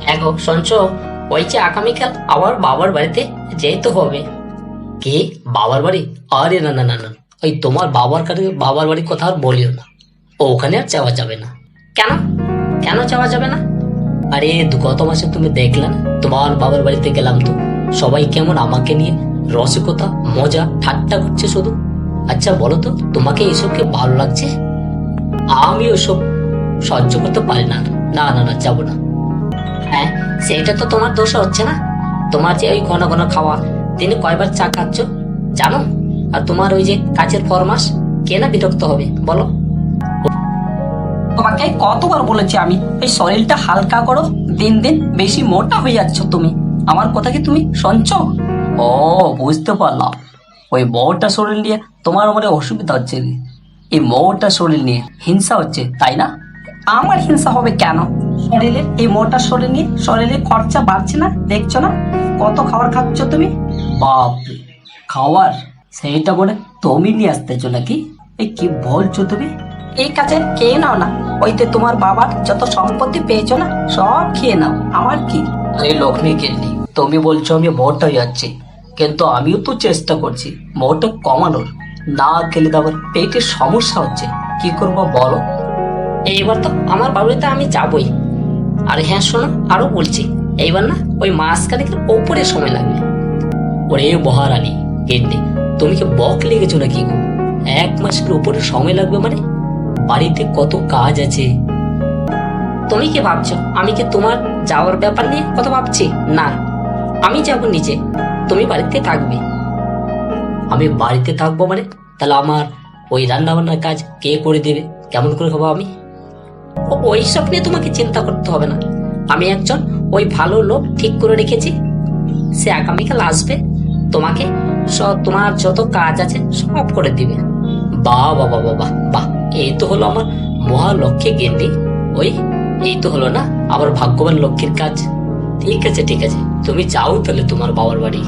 হ্যাঁ গো সঞ্চ, ওই যে আগামীকাল আবার বাবার বাড়িতে যেতে হবে। কি, বাবার বাড়ি? আরে না না না না, ওই তোমার বাবার বাড়ির কথা আর বলিও না। ওখানে আর যাওয়া যাবে না। কেন? কেন যাওয়া যাবে না? আরে গত মাসে তুমি দেখলে না, তোমার বাবার বাড়িতে গেলাম তো সবাই কেমন আমাকে নিয়ে রসিকতা মজা ঠাট্টা করছে শুধু। আচ্ছা বলো তো, তোমাকে এইসব কি ভালো লাগছে? আমি ওসব সহ্য করতে পারি না। না না না, যাবো না। হ্যাঁ, সেটা তো তোমার দোষ হচ্ছে না। তোমার যে ওই ঘন ঘন খাওয়া, দিনে কয়বার চা খাচ্ছ জানো? আর তোমার ওই যে কাজের ফরমাস, কে না বিরক্ত হবে বলো? তোমাকে কতবার বলেছি আমি, ওই শরীরটা হালকা করো, দিন দিন বেশি মোটা হয়ে যাচ্ছ তুমি। আমার কথা কি তুমি শুনছো? ও, বুঝতে পারলাম। ওই মোটা শরীর নিয়ে তোমার মনে অসুবিধা হচ্ছে। এই মোটা শরীর নিয়ে হিংসা হচ্ছে, তাই না? আমার হিংসা হবে কেন? শরীরে এই মোটা শরীর নিয়ে শরীরে খরচা বাড়ছে না, দেখছো না কত খাবার খাচ্ছ তুমি? বাপরে, খাবার? সেইটা বলে তুমি নিয়ে আসতেছো নাকি? এই কি বলছো তুমি? এই কাছে খেয়ে নাও না, ওইতে তোমার বাবার যত সম্পত্তি পেয়েছো না, সব খেয়ে নাও, আমার কি? আরে লক্ষ্মী কেন্নি, তুমি বলছো আমি মোটা হয়ে যাচ্ছি, কিন্তু আমিও তো চেষ্টা করছি মোটা কমানোর। না খেলে তো আবার পেটের সমস্যা হচ্ছে, কি করবো বলো? এইবার তো আমার বাড়িতে আমি যাবই। আর হ্যাঁ শোনো, আরো বলছি, এইবার না ওই মাসখানেকের ওপরে সময় লাগবে। ওরে মহারানী কেন্দ্রে, তুমি কি বক লেগেছো নাকি গো? 1 মাসের উপরে সময় লাগবে মানে? বাড়িতে কত কাজ আছে। তুমি কি ভাবছো আমি কি তোমার যাওয়ার ব্যাপার নিয়ে কথা ভাবছি? না, আমি যাবো নিজে, তুমি বাড়িতে থাকবে। আমি বাড়িতে থাকবো মানে? তাহলে আমার ওই রান্না বান্নার কাজ কে করে দেবে? কেমন করে খাবো আমি? ওইসব নিয়ে তোমাকে চিন্তা করতে হবে না। আমি একজন ওই ভালো লোক ঠিক করে রেখেছি, সে আগামীকাল আসবে, তোমাকে তোমার যত কাজ আছে সব করে দিবে। বাহ বাহ বাহ বাহ বাহ, এই তো হলো আমার মহালক্ষ্মী গেন্ডি। ওই এই তো হলো না আবার ভাগ্যবান লক্ষ্মীর কাজ। ঠিক আছে ঠিক আছে, তুমি যাও তাহলে তোমার বাবার বাড়ি।